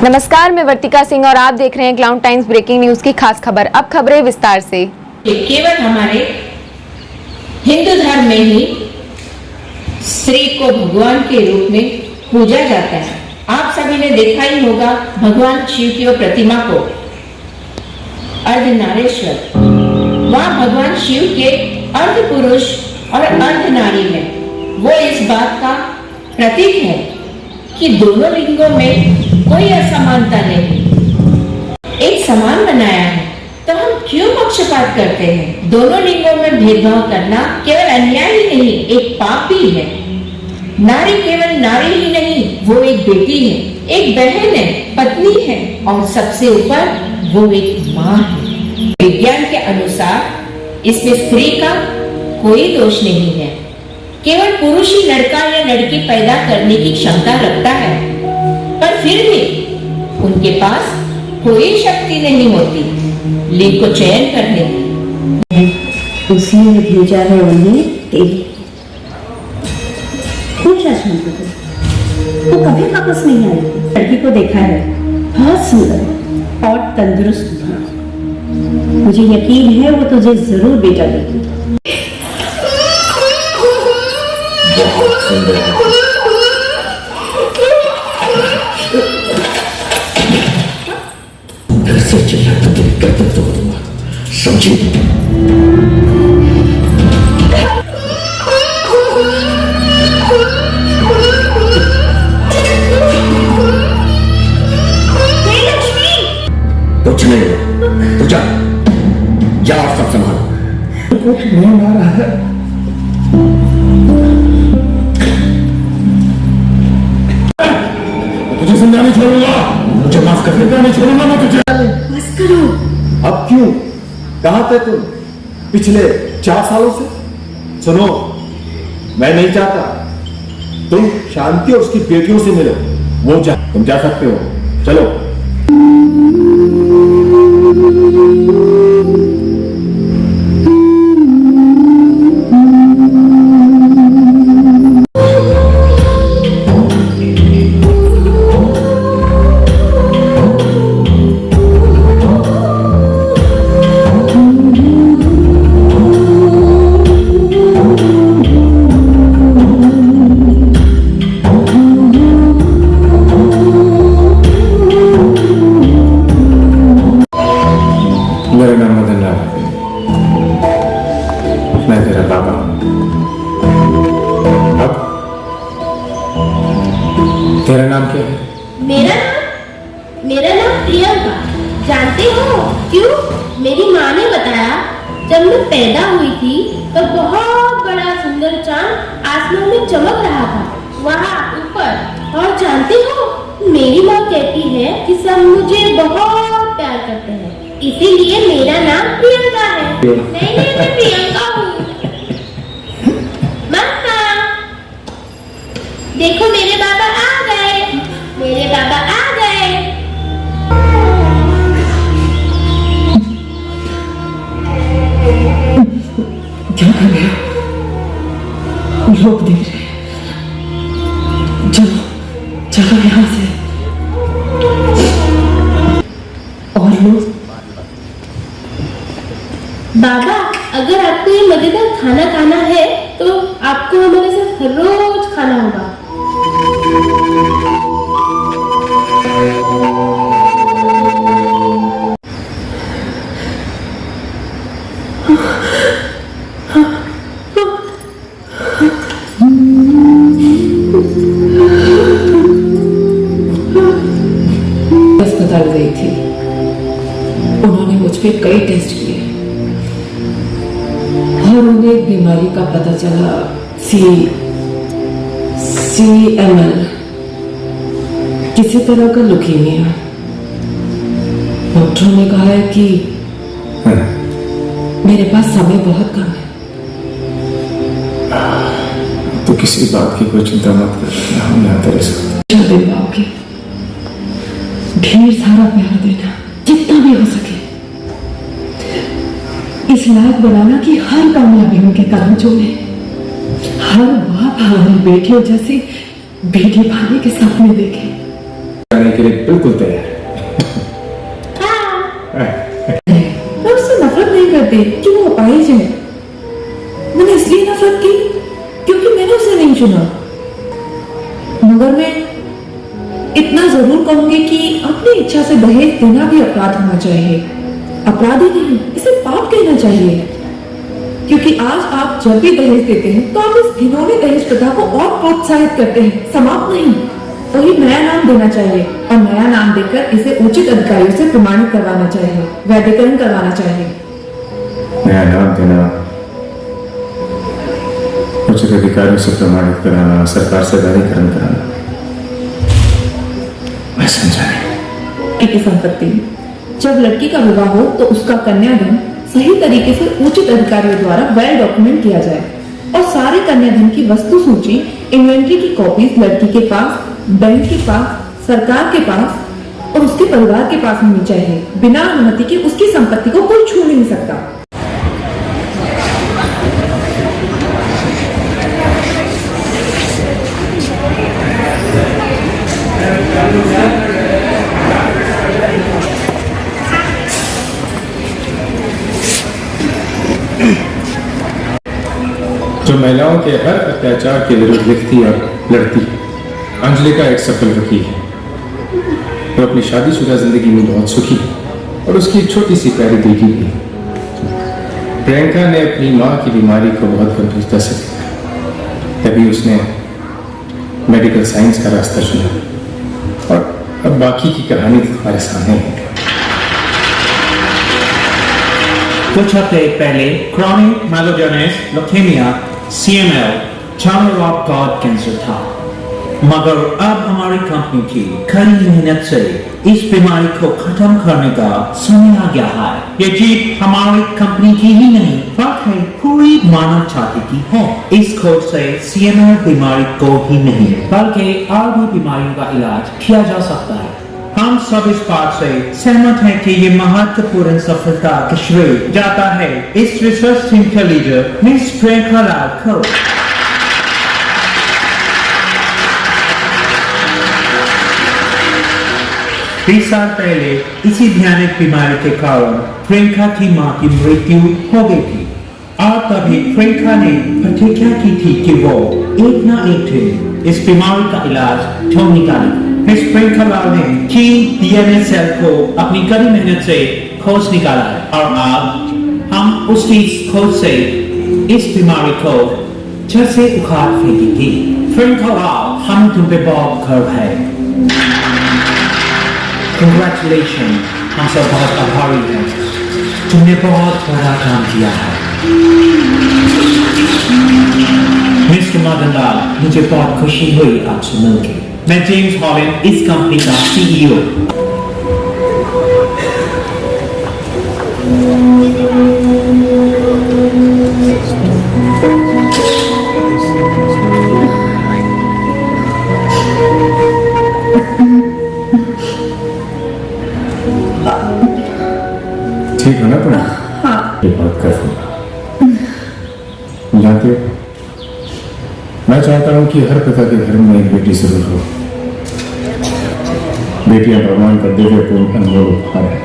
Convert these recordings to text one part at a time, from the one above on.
नमस्कार, मैं वर्तिका सिंह और आप देख रहे हैं क्लाउड टाइम्स ब्रेकिंग न्यूज की खास खबर। अब खबरें विस्तार से। केवल हमारे हिंदू धर्म में ही स्त्री को भगवान के रूप में पूजा जाता है। आप सभी ने देखा ही होगा भगवान शिव की प्रतिमा को, अर्धनारीश्वर। वहाँ भगवान शिव के अर्ध पुरुष और अर्ध नारी है। वो इस बात का प्रतीक है कि दोनों लिंगों में कोई असमानता नहीं, एक समान बनाया है। तो हम क्यों पक्षपात करते हैं? दोनों लिंगों में भेदभाव करना केवल अन्याय ही नहीं, एक पाप भी है। नारी केवल नारी ही नहीं, वो एक बेटी है, एक बहन है, पत्नी है और सबसे ऊपर वो एक माँ है। विज्ञान के अनुसार इसमें स्त्री का कोई दोष नहीं है। केवल पुरुष ही लड़का या लड़की पैदा करने की क्षमता रखता है, पर फिर भी उनके पास कोई शक्ति नहीं होती लिंग को चयन करने की। उसी ने भेजा है उन्हें तेरी। खुश तो कभी वापस नहीं आई। लड़की को देखा है, बहुत सुंदर और तंदुरुस्त था। मुझे यकीन है वो तुझे जरूर बेटा देगी। बहुत सुंदर है। घर से चिल्ला तो तेरी गर्दन तोड़ दूंगा, समझी? कुछ नहीं, तो जा और सब संभाल। कुछ नहीं आ रहा है। तुझे समझा नहीं छोड़ूंगा, मुझे माफ कर देगा, नहीं छोड़ूंगा मैं तुझे। बस करो। अब क्यों? कहां थे तुम पिछले 4 सालों से? सुनो, मैं नहीं चाहता तुम शांति और उसकी बेटियों से मिलो। वो तुम जा सकते हो, चलो। मेरा नाम मदन लाल है, मैं तेरा बाबा हूं। अब तेरा नाम क्या है? मेरा नाम प्रियंका। जानते हो क्यों? मेरी माँ ने बताया, जब मैं पैदा हुई थी तो बहुत बड़ा सुंदर चांद आसमान में चमक रहा था, वहाँ ऊपर। और जानते हो, मेरी माँ कहती है कि सब मुझे बहुत प्यार करते हैं, इसीलिए मेरा नाम प्रियंका है। नहीं, मैं प्रियंका हूँ। मम्मा, देखो मेरे बाबा आ गए, मेरे बाबा आ गए। क्या कर रहे हो? लोग देख रहे हैं। चलो चलो यहाँ से। और लोग? बाबा, अगर आपको ये मजेदार खाना खाना है तो आपको हमारे साथ हर रोज खाना होगा। अस्पताल गई थी, उन्होंने मुझ पे कई टेस्ट किए और उन्हें एक बीमारी का पता चला, CML, किसी तरह का लुकीमिया। डॉक्टरों ने कहा है कि मेरे पास समय बहुत कम है। तो किसी बात की कोई चिंता मत कर, हम यहाँ तेरे साथ। दे पाओगे, ढेर सारा प्यार देना, जितना भी हो सके। इस लायक बनाना कि हर कामयाबी उनके कदम चूमे। हर बाप हमारी बेटियों जैसी बेटी भाने के सपने देखे। करने के लिए बिल्कुल तैयार है। मैं उससे नफरत नहीं करती कि वो अपाहिज है। मैंने इसलिए नफरत की क्योंकि मैंने उसे नहीं चुना। मगर मैं इतना जरूर कहूंगी कि अपनी इच्छा से दहेज देना भी अपराध होना चाहिए। अपराध ही नहीं, इसे पाप कहना चाहिए। क्योंकि आज आप जब भी दहेज देते हैं तो आप इस घिनौनी दहेज प्रथा को और प्रोत्साहित करते हैं, समाप्त नहीं। वही नया नाम देना चाहिए और नया नाम देकर इसे उचित अधिकारियों से प्रमाणित करवाना चाहिए, वैधीकरण करवाना चाहिए। नया नाम देना, उचित अधिकारियों से प्रमाणित कराना, सरकार से वैधीकरण कराना, मैं समझा नहीं। की संपत्ति जब लड़की का विवाह हो तो उसका कन्याधन सही तरीके से उचित अधिकारियों द्वारा वेल डॉक्यूमेंट किया जाए और सारे कन्याधन की वस्तु सूची, इन्वेंट्री की कॉपीज लड़की के पास, बैंक के पास, सरकार के पास और उसके परिवार के पास होनी चाहिए। बिना अनुमति के उसकी संपत्ति को कोई छू नहीं सकता। जो महिलाओं के हर अत्याचार के विरुद्ध लिखती और लड़ती अंजलि का एक सफल वकील है। वो अपनी शादीशुदा जिंदगी में बहुत सुखी और उसकी एक छोटी सी प्यारी बेटी भी है। प्रियंका ने अपनी माँ की बीमारी को बहुत गंभीरता से देखा, तभी उसने मेडिकल साइंस का रास्ता चुना और अब बाकी की कहानी तुम्हारे सामने है। कुछ हफ्ते पहले chronic myelogenous leukaemia CML child of God cancer था, मगर अब हमारी कंपनी की कड़ी मेहनत से इस बीमारी को खत्म करने का समय आ गया है। ये जीत हमारी कंपनी की ही नहीं बल्कि पूरी मानव जाति की है। इस खोज से CML बीमारी को ही नहीं बल्कि और भी बीमारियों का इलाज किया जा सकता है। हम सब इस बात से सहमत हैं कि ये महत्वपूर्ण सफलता का श्रेय जाता है इस रिसर्च टीम के लीडर मिस प्रियंका लाल को। 20 साल पहले इसी भयानक बीमारी के कारण प्रियंका की मां की मृत्यु हो गई थी और तभी प्रियंका ने प्रतिज्ञा की थी कि वो एक ना एक दिन इस बीमारी का इलाज ढूंढ निकालेगी। मिस प्रियंका लाल ने चीन DNA सेल को अपनी कड़ी मेहनत से खोज निकाला है और अब हम उसकी खोज से इस बीमारी को जड़ से उखाड़ फेंकेंगे। प्रियंका लाल, हम तुम पे बहुत गर्व है। Congratulations, हम सब बहुत आभारी हैं। तुमने बहुत बड़ा काम किया है। मिस्टर मदन लाल, मुझे बहुत खुशी हुई आपसे मिलकर। मैं जेम्स हॉलैंड, इस कंपनी का CEO। ठीक है ना तुम? हाँ। ये बात कर जानते हो, मैं चाहता हूं कि हर पिता के घर में एक बेटी जरूर हो। बेटियां भगवान का दिव्यपूर्ण अनमोल उपहार है।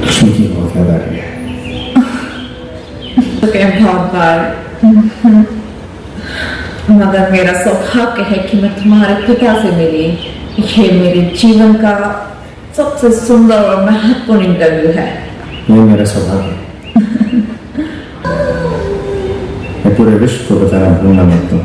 लक्ष्मी की बहुत याद आ रही है। बहुत बार, मगर मेरा सौभाग्य है कि मैं तुम्हारे पिता से मिली। ये मेरे जीवन का सबसे सुंदर और महत्वपूर्ण इंटरव्यू है। ये मेरा सौभाग्य है। मैं पूरे विश्व को बताना भूलना मत तुम।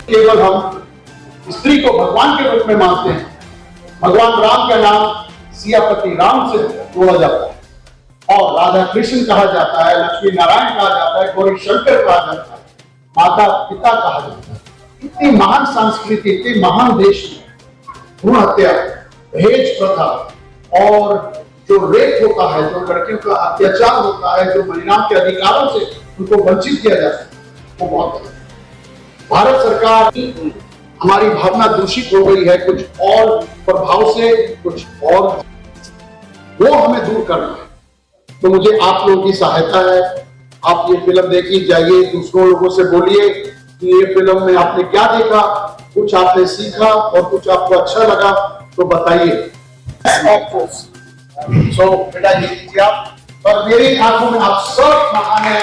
केवल हम स्त्री को भगवान के रूप में मानते हैं। भगवान राम का नाम सियापति राम से जोड़ा जाता है और राधा कृष्ण कहा जाता है, लक्ष्मी नारायण कहा जाता है, गौरी शंकर कहा जाता है, माता पिता कहा जाता है। इतनी महान संस्कृति, इतनी महान देश में भ्रूण हत्या, दहेज प्रथा और जो रेप होता है, जो लड़कियों का अत्याचार होता है, जो महिलाओं के अधिकारों से उनको वंचित किया जाता है, वो बहुत है। भारत सरकार की हमारी भावना दूषित हो गई है कुछ और प्रभाव से, कुछ और, वो हमें दूर करना है। तो मुझे आप लोगों की सहायता है। आप ये फिल्म देखिए, जाइए, दूसरों लोगों से बोलिए कि ये फिल्म में आपने क्या देखा, कुछ आपने सीखा और कुछ आपको अच्छा लगा तो बताइए। सो बेटा ये लीजिए आप, पर मेरी आंखों में आप सब महान है।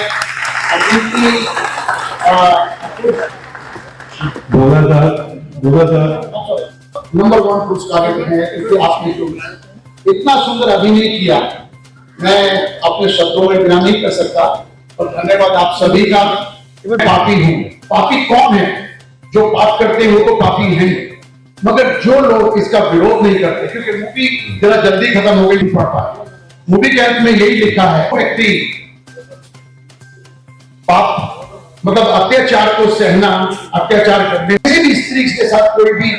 नंबर 1 पुरस्कार है, इसलिए आपने जो इतना सुंदर अभिनय किया, मैं अपने शब्दों में बयान नहीं कर सकता। और धन्यवाद आप सभी का। पापी हूँ, पापी कौन है? जो पाप करते हैं वो तो पापी हैं, मगर जो लोग इसका विरोध नहीं करते, क्योंकि मूवी जरा जल्दी खत्म हो गई, नहीं पढ़ पाए। मूवी के अंत में यही लिखा है, व्यक्ति पाप मतलब अत्याचार को सहना, अत्याचार करने, किसी भी स्त्री के साथ कोई भी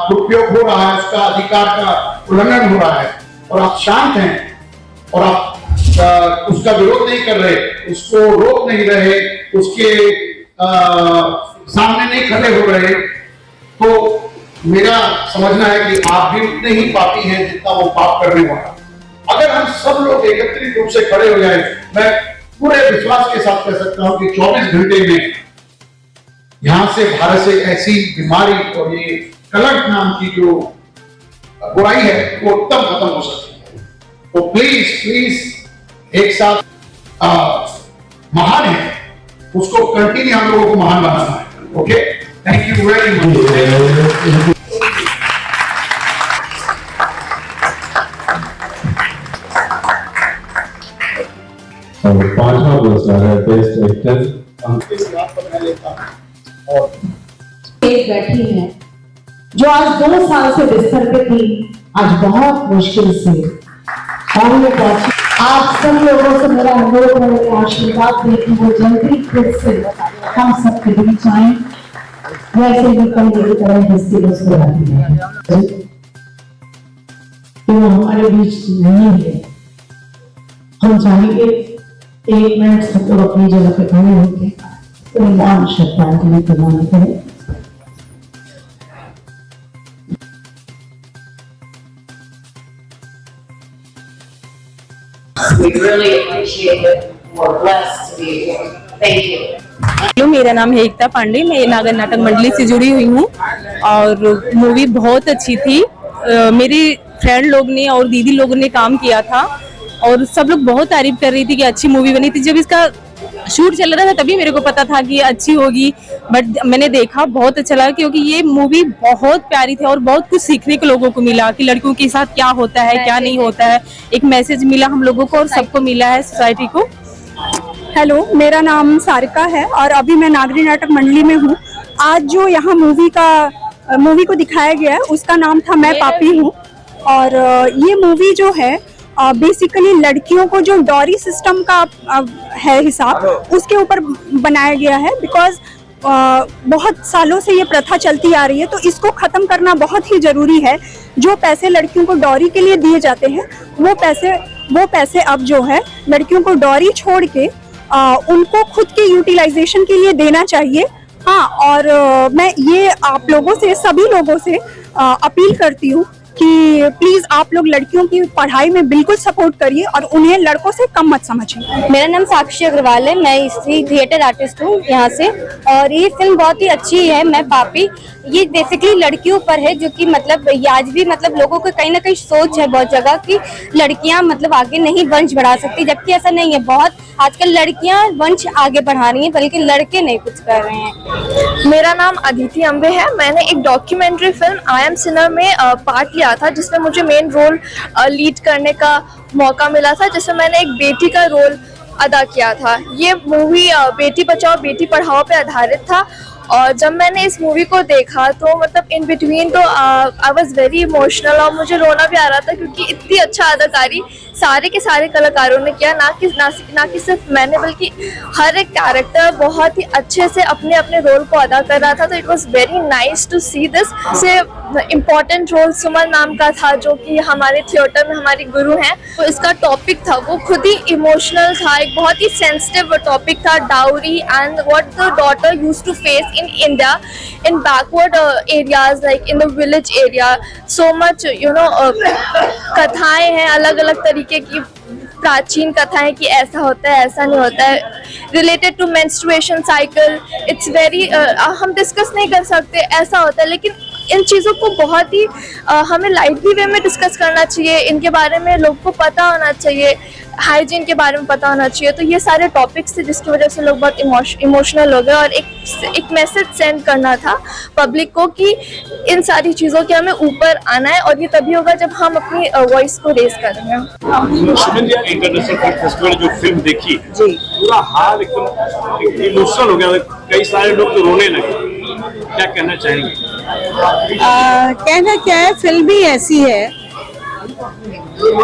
दुरुपयोग हो रहा है, उसका अधिकार का उल्लंघन हो रहा है और आप शांत हैं और आप उसका विरोध नहीं कर रहे, उसको रोक नहीं रहे, उसके सामने नहीं खड़े हो रहे, तो मेरा समझना है कि आप भी उतने ही पापी हैं जितना वो पाप करने वाला। अगर हम सब लोग एकत्रित रूप से खड़े हो जाए, मैं पूरे विश्वास के साथ कह सकता हूं कि 24 घंटे में यहां से भारत से ऐसी बीमारी और ये कलंक नाम की जो बुराई है वो उत्तम खत्म हो सकती है। तो प्लीज प्लीज एक साथ महान है, उसको कंटिन्यू हम लोगों को महान बनाना है। Okay, thank you very much. और 5वां पुरस्कार है बेस्ट एक्टर। बैठी है जो आज 2 साल से बिस्तर पे थी, आज बहुत मुश्किल से हॉल में पहुंची। आप सब लोगों से मेरा अनुरोध है, मेरे आशीर्वाद दें कि वो जल्दी फिर से हम सबके बीच आए, वैसे ही कल की तरह हंसती मुस्कुराती है। वो हमारे बीच नहीं है, हम चाहेंगे 1 मिनट सब लोग अपनी जगह पे खड़े होके तो नाम श्रद्धांजलि प्रदान करें। We really appreciate it. We're blessed to be here. Thank you. Hello, मेरा नाम है एकता पांडे, मैं नागर नाटक मंडली से जुड़ी हुई हूँ और मूवी बहुत अच्छी थी। मेरी फ्रेंड लोग ने और दीदी लोगों ने काम किया था और सब लोग बहुत तारीफ कर रही थी कि अच्छी मूवी बनी थी। जब इसका शूट चल रहा था तभी मेरे को पता था कि अच्छी होगी, बट मैंने देखा बहुत अच्छा लगा क्योंकि ये मूवी बहुत प्यारी थी और बहुत कुछ सीखने को लोगों को मिला कि लड़कियों के साथ क्या होता है, क्या नहीं होता है। एक मैसेज मिला हम लोगों को और सबको मिला है, सोसाइटी को। हेलो, मेरा नाम सारिका है और अभी मैं नागरी नाटक मंडली में हूँ। आज जो यहाँ मूवी को दिखाया गया है उसका नाम था मैं पापी हूँ और ये मूवी जो है बेसिकली लड़कियों को जो डॉरी सिस्टम का है हिसाब, उसके ऊपर बनाया गया है। बिकॉज बहुत सालों से ये प्रथा चलती आ रही है, तो इसको ख़त्म करना बहुत ही ज़रूरी है। जो पैसे लड़कियों को डॉरी के लिए दिए जाते हैं वो पैसे अब जो है लड़कियों को डॉरी छोड़ के उनको खुद के यूटिलाइजेशन के लिए देना चाहिए। हाँ, और मैं ये आप लोगों से, सभी लोगों से अपील करती हूँ कि प्लीज आप लोग लड़कियों की पढ़ाई में बिल्कुल सपोर्ट करिए और उन्हें लड़कों से कम मत समझिए। मेरा नाम साक्षी अग्रवाल है, मैं इसी थिएटर आर्टिस्ट हूँ यहाँ से और ये फिल्म बहुत ही अच्छी है मैं पापी। ये बेसिकली लड़कियों पर है जो कि मतलब आज भी मतलब लोगों को कहीं ना कहीं सोच है बहुत जगह कि लड़कियां मतलब आगे नहीं वंश बढ़ा सकती, जबकि ऐसा नहीं है। बहुत आजकल लड़कियां वंश आगे बढ़ा रही हैं बल्कि लड़के नहीं कुछ कर रहे हैं। मेरा नाम अदिति अम्बे है। मैंने एक documentary film I am Sinner में पार्ट लिया था जिसमें मुझे मेन रोल लीड करने का मौका मिला था, जिसमें मैंने एक बेटी का रोल अदा किया था। ये मूवी बेटी बचाओ बेटी पढ़ाओ पे आधारित था और जब मैंने इस मूवी को देखा तो मतलब इन बिटवीन तो आई वाज वेरी इमोशनल और मुझे रोना भी आ रहा था, क्योंकि इतनी अच्छा अदाकारी सारे के सारे कलाकारों ने किया, ना कि सिर्फ मैंने, बल्कि हर एक कैरेक्टर बहुत ही अच्छे से अपने अपने रोल को अदा कर रहा था। तो it was very nice to see this. से इम्पॉर्टेंट रोल सुमन मैम का था, जो कि हमारे थिएटर में हमारी गुरु हैं। तो इसका टॉपिक था वो खुद ही इमोशनल था, एक बहुत ही सेंसिटिव टॉपिक था, dowry and what the daughter used to face in India, in backward areas like in the village area. So much, कथाएं हैं अलग अलग तरीके की, प्राचीन कथाएं कि ऐसा होता है ऐसा नहीं होता है, related to menstruation cycle. It's very हम डिस्कस नहीं कर सकते ऐसा होता है, लेकिन इन चीज़ों को बहुत ही हमें लाइटली वे में डिस्कस करना चाहिए, इनके बारे में लोग को पता होना चाहिए, हाइजीन के बारे में पता होना चाहिए। तो ये सारे टॉपिक्स थे जिसकी वजह से लोग बहुत इमोशनल हो गए, और एक मैसेज सेंड करना था पब्लिक को कि इन सारी चीज़ों के हमें ऊपर आना है, और ये तभी होगा जब हम अपनी वॉइस को रेज करेंगे। इंटरनेशनल फिल्म फेस्टिवल जो फिल्म देखी, पूरा हाल एकदम इमोशनल हो गया, कई सारे लोग तो रोने लगे, क्या कहना चाहेंगे? कहना क्या है, फिल्म भी ऐसी है,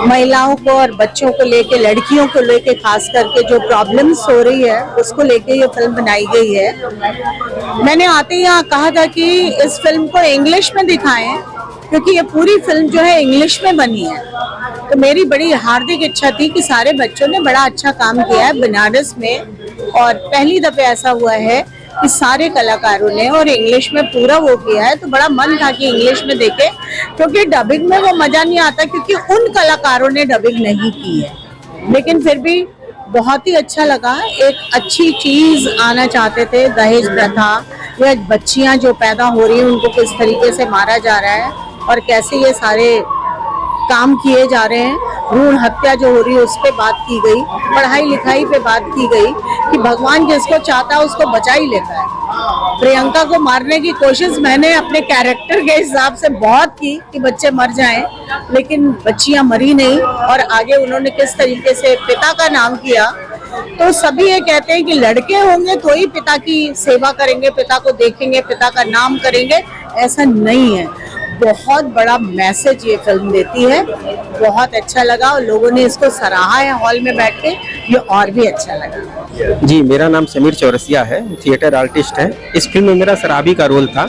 महिलाओं को और बच्चों को लेके, लड़कियों को लेके खास करके जो प्रॉब्लम्स हो रही है उसको लेके ये फिल्म बनाई गई है। मैंने आते ही यहाँ कहा था कि इस फिल्म को इंग्लिश में दिखाएं, क्योंकि ये पूरी फिल्म जो है इंग्लिश में बनी है। तो मेरी बड़ी हार्दिक इच्छा थी कि सारे बच्चों ने बड़ा अच्छा काम किया है बनारस में, और पहली दफे ऐसा हुआ है कि सारे कलाकारों ने और इंग्लिश में पूरा वो किया है। तो बड़ा मन था कि इंग्लिश में देखे, क्योंकि डबिंग में वो मजा नहीं आता, क्योंकि उन कलाकारों ने डबिंग नहीं की है। लेकिन फिर भी बहुत ही अच्छा लगा, एक अच्छी चीज आना चाहते थे। दहेज प्रथा या बच्चियां जो पैदा हो रही हैं उनको किस तरीके से मारा जा रहा है और कैसे ये सारे काम किए जा रहे हैं, भ्रूण हत्या जो हो रही है उस पे बात की गई, पढ़ाई लिखाई पे बात की गई कि भगवान जिसको चाहता है उसको बचा ही लेता है। प्रियंका को मारने की कोशिश मैंने अपने कैरेक्टर के हिसाब से बहुत की कि बच्चे मर जाएं, लेकिन बच्चियां मरी नहीं, और आगे उन्होंने किस तरीके से पिता का नाम किया। तो सभी ये कहते हैं कि लड़के होंगे तो ही पिता की सेवा करेंगे, पिता को देखेंगे, पिता का नाम करेंगे, ऐसा नहीं है। बहुत बड़ा मैसेज ये फिल्म देती है, बहुत अच्छा लगा, और लोगों ने इसको सराहा है हॉल में बैठ के, ये और भी अच्छा लगा। जी, मेरा नाम समीर चौरसिया है, थिएटर आर्टिस्ट है। इस फिल्म में मेरा शराबी का रोल था।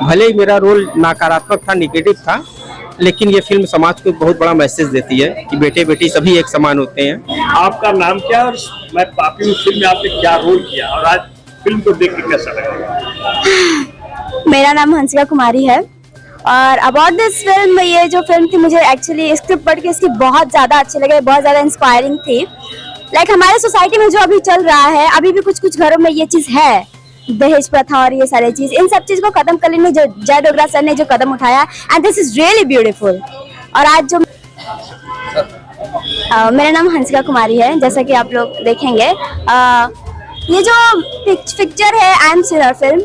भले ही मेरा रोल नकारात्मक था, निगेटिव था, लेकिन ये फिल्म समाज को बहुत बड़ा मैसेज देती है कि बेटे बेटी सभी एक समान होते हैं। आपका नाम क्या, और मैं पापी हूँ फिल्म में आपने क्या रोल किया, और आज फिल्म को देख के कैसा लगा? मेरा नाम हंसिका कुमारी है, और अबाउट दिस फिल्म, ये जो फिल्म थी मुझे एक्चुअली स्क्रिप्ट पढ़ के इसकी बहुत ज़्यादा अच्छी लगी, बहुत ज़्यादा इंस्पायरिंग थी। लाइक हमारे सोसाइटी में जो अभी चल रहा है, अभी भी कुछ कुछ घरों में ये चीज़ है, दहेज प्रथा और ये सारी चीज़, इन सब चीज़ को खत्म करने में जो जय डोगरा सर ने जो कदम उठाया, and this is really beautiful. और आज जो मेरा नाम हंसिका कुमारी है, जैसा कि आप लोग देखेंगे, ये जो पिक्चर है आई एम सिनर फिल्म,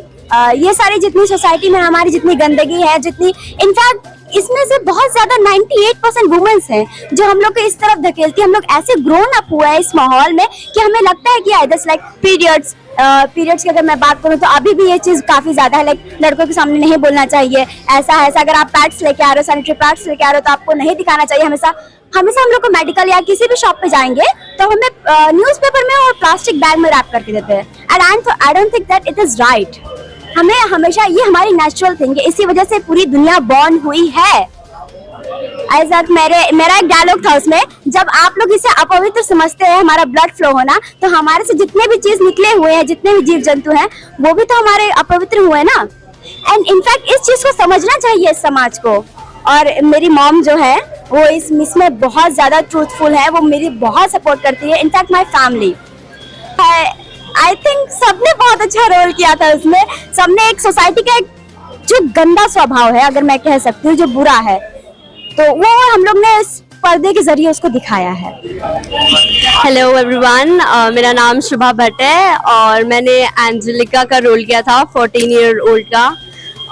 ये सारी जितनी सोसाइटी में हमारी जितनी गंदगी है, जितनी इनफैक्ट इसमें से बहुत ज्यादा 98% वुमेन्स हैं जो हम लोग को इस तरफ धकेलती है। हम लोग ऐसे ग्रोन अप हुआ है इस माहौल में कि हमें लगता है कि आइदर लाइक पीरियड्स की अगर मैं बात करूं तो अभी भी ये चीज काफी ज्यादा है, लाइक लड़कों के सामने नहीं बोलना चाहिए, ऐसा है। अगर आप पैड्स लेके आ रहे हो, सैनिटरी पैड्स लेके आ रहे हो, तो आपको नहीं दिखाना चाहिए। हमेशा हम लोग को मेडिकल या किसी भी शॉप पे जाएंगे तो हमें न्यूज़पेपर में और प्लास्टिक बैग में रैप करके देते हैं, and I don't think that it is right. हमें हमेशा, ये हमारी नेचुरल थिंग है, इसी वजह से पूरी दुनिया बॉर्न हुई है। ऐसा मेरा एक डायलॉग था उसमें, जब आप लोग इसे अपवित्र समझते हैं हमारा ब्लड फ्लो होना, तो हमारे से जितने भी चीज निकले हुए हैं, जितने भी जीव जंतु हैं, वो भी तो हमारे अपवित्र हुए ना। एंड इनफैक्ट इस चीज को समझना चाहिए इस समाज को। और मेरी मॉम जो है वो इसमें बहुत ज्यादा ट्रूथफुल है, वो मेरी बहुत सपोर्ट करती है, in fact my family. I think सबने बहुत अच्छा रोल किया था उसमें। सबने एक सोसाइटी का एक जो गंदा स्वभाव है, अगर मैं कह सकती हूँ, जो बुरा है, तो वो हम लोग ने इस पर्दे के जरिए उसको दिखाया है। हेलो एवरीवन, मेरा नाम शुभा भट्ट है और मैंने एंजेलिका का रोल किया था, 14 ईयर ओल्ड का।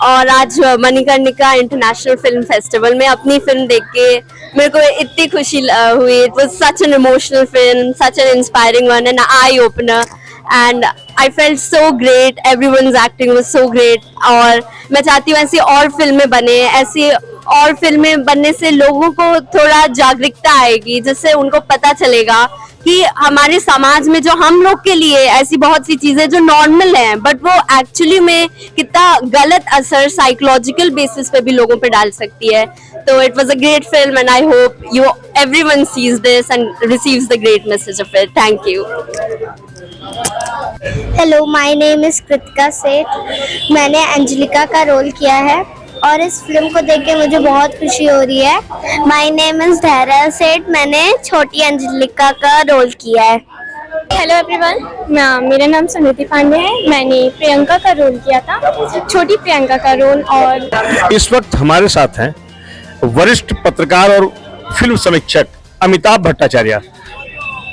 और आज मणिकर्णिका इंटरनेशनल फिल्म फेस्टिवल में अपनी फिल्म देख के मेरे को इतनी खुशी हुई। It was such an emotional film, such an inspiring one, an eye opener, and I felt so great. Everyone's acting was so great. और मैं चाहती हूँ ऐसी और फिल्में बने, ऐसी और फिल्में बनने से लोगों को थोड़ा जागरूकता आएगी, जिससे उनको पता चलेगा कि हमारे समाज में जो हम लोग के लिए ऐसी बहुत सी चीजें जो नॉर्मल हैं, बट वो एक्चुअली में कितना गलत असर साइकोलॉजिकल बेसिस पे भी लोगों पे डाल सकती है. तो it was a great film and I hope you everyone sees this and receives the great message of it. Thank you. Hello, my name is Kritika Seth. मैंने एंजेलिका का रोल किया है और इस फिल्म को देख के मुझे बहुत खुशी हो रही है. माय नेम इज धैर्या सेठ. मैंने छोटी एंजेलिका का रोल किया है. हेलो एवरीवन, मेरा नाम सुनीति पांडे है. मैंने प्रियंका का रोल किया था, छोटी प्रियंका का रोल. और इस वक्त हमारे साथ हैं वरिष्ठ पत्रकार और फिल्म समीक्षक अमिताभ भट्टाचार्य.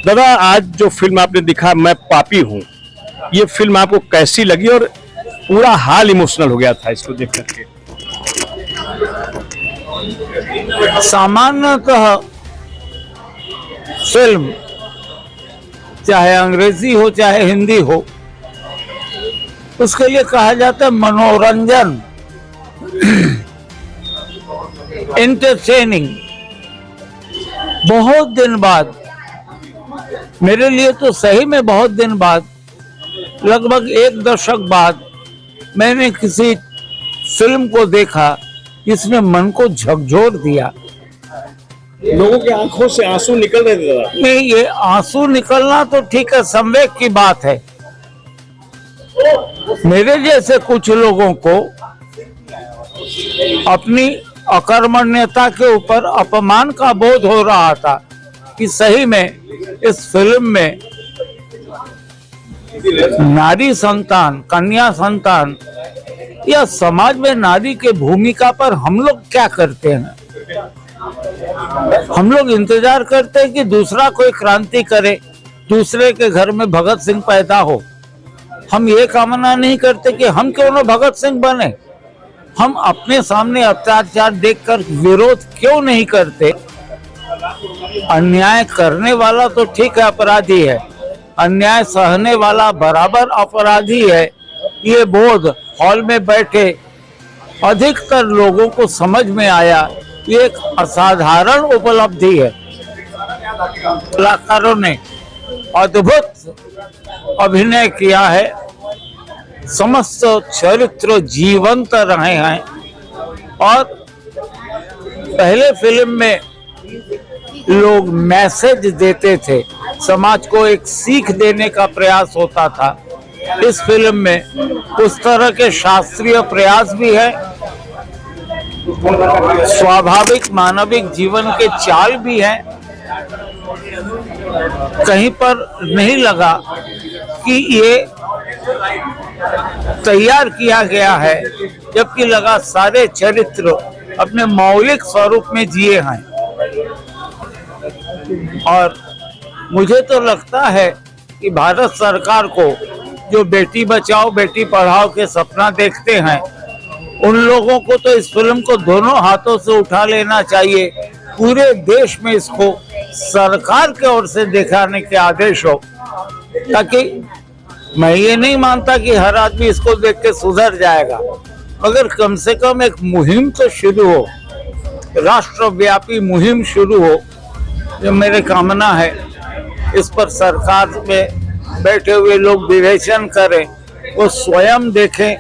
दादा, आज जो फिल्म आपने दिखा मैं पापी हूँ, ये फिल्म आपको कैसी लगी? और पूरा हाल इमोशनल हो गया था इसको देख करके. सामान्यतः फिल्म चाहे अंग्रेजी हो चाहे हिंदी हो, उसके लिए कहा जाता है मनोरंजन, एंटरटेनिंग. बहुत दिन बाद, मेरे लिए तो सही में बहुत दिन बाद, लगभग 1 दशक बाद मैंने किसी फिल्म को देखा जिसने मन को झकझोर दिया. लोगों की आंखों से आंसू निकल रहे थे. नहीं, ये आंसू निकलना तो ठीक है, संवेग की बात है. मेरे जैसे कुछ लोगों को अपनी अकर्मण्यता के ऊपर अपमान का बोध हो रहा था कि सही में इस फिल्म में नारी संतान, कन्या संतान या समाज में नारी के भूमिका पर हम लोग क्या करते हैं. हम लोग इंतजार करते हैं कि दूसरा कोई क्रांति करे, दूसरे के घर में भगत सिंह पैदा हो. हम ये कामना नहीं करते कि हम क्यों न भगत सिंह बने. हम अपने सामने अत्याचार देखकर विरोध क्यों नहीं करते. अन्याय करने वाला तो ठीक है, अपराधी है, अन्याय सहने वाला बराबर अपराधी है. ये बोध हॉल में बैठे अधिकतर लोगों को समझ में आया. ये एक असाधारण उपलब्धि है. कलाकारों ने अद्भुत अभिनय किया है. समस्त चरित्र जीवंत रहे हैं. और पहले फिल्म में लोग मैसेज देते थे, समाज को एक सीख देने का प्रयास होता था. इस फिल्म में उस तरह के शास्त्रीय प्रयास भी है, स्वाभाविक मानविक जीवन के चाल भी हैं. कहीं पर नहीं लगा कि ये तैयार किया गया है, जबकि लगा सारे चरित्र अपने मौलिक स्वरूप में जिए हैं. और मुझे तो लगता है कि भारत सरकार को जो बेटी बचाओ बेटी पढ़ाओ के सपना देखते हैं, उन लोगों को तो इस फिल्म को दोनों हाथों से उठा लेना चाहिए. पूरे देश में इसको सरकार की ओर से दिखाने के आदेश हो, ताकि मैं ये नहीं मानता कि हर आदमी इसको देख के सुधर जाएगा, मगर कम से कम एक मुहिम तो शुरू हो, राष्ट्रव्यापी मुहिम शुरू हो. जो मेरी कामना है, इस पर सरकार में बैठे हुए लोग विवेचन करें, वो स्वयं देखें,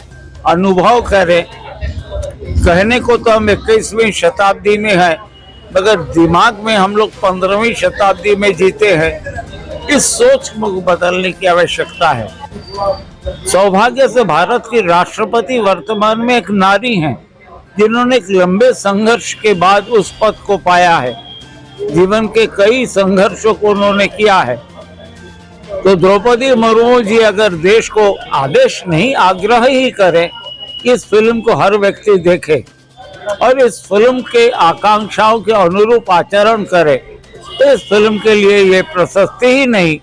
अनुभव करें. कहने को तो हम 21वीं शताब्दी में हैं, मगर दिमाग में हम लोग 15वीं शताब्दी में जीते हैं. इस सोच को बदलने की आवश्यकता है. सौभाग्य से भारत की राष्ट्रपति वर्तमान में एक नारी हैं, जिन्होंने एक लंबे संघर्ष के बाद उस पद को पाया है. जीवन के कई संघर्षों को उन्होंने किया है. तो द्रौपदी मुर्मू जी अगर देश को आदेश नहीं आग्रह ही करें कि इस फिल्म को हर व्यक्ति देखे और इस फिल्म के आकांक्षाओं के अनुरूप आचरण करे, तो इस फिल्म के लिए ये प्रशस्ति ही नहीं,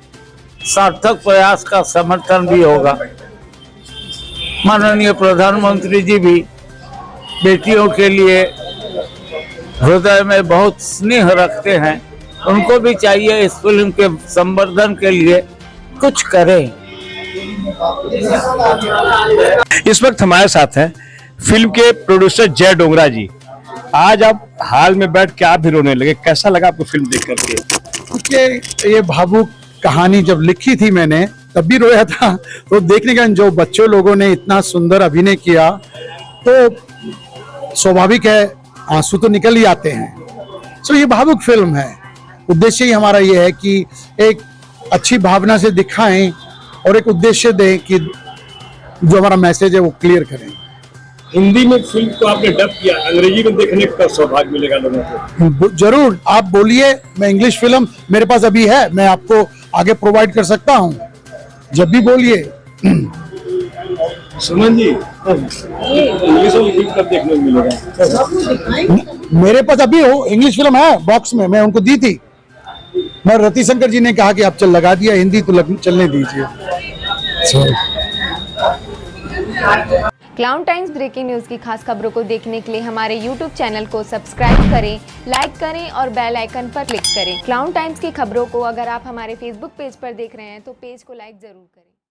सार्थक प्रयास का समर्थन भी होगा. माननीय प्रधानमंत्री जी भी बेटियों के लिए हृदय में बहुत स्नेह रखते हैं. उनको भी चाहिए इस फिल्म के संवर्धन के लिए कुछ करें. इस वक्त हमारे साथ हैं फिल्म के प्रोड्यूसर जय डोगरा जी। आज आप हाल में बैठ के आप भी रोने लगे, कैसा लगा आपको फिल्म देख करके? क्योंकि ये भावुक कहानी जब लिखी थी मैंने तब भी रोया था, तो देखने का जो बच्चों लोगों ने इतना सुंदर अभिनय किया तो स्वाभाविक है आंसू तो निकल ही आते हैं। सो ये भावुक फिल्म है, उद्देश्य ही हमारा ये है कि एक अच्छी भावना से दिखाएं और एक उद्देश्य दें कि जो हमारा मैसेज है वो क्लियर करें। हिंदी में फिल्म को आपने डब किया, अंग्रेजी में देखने का सौभाग्य मिलेगा लोगों को? जरूर, आप बोलिए, मैं इंग्लिश फिल्म मेरे पास अभी है, मैं आपको आगे प्रोवाइड कर सकता हूं, जब भी बोलिए। सुमन जी, इंग्लिश वाली फिल्म कब देखने को मिलेगा? मेरे पास अभी हो इंग्लिश फिल्म है बॉक्स में, मैं उनको दी थी, मैं रतिशंकर जी ने कहा कि आप चल लगा दिया, हिंदी तो चलने दीजिए। क्लाउन टाइम्स ब्रेकिंग न्यूज़ की खास खबरों को देखने के लिए हमारे YouTube चैनल को सब्सक्राइब करें, लाइक करें और बेल आइकन पर क्लिक करें। क्लाउन टाइम्स की खबरों को अगर आप हमारे Facebook पेज पर देख रहे हैं तो पेज को लाइक जरूर करें।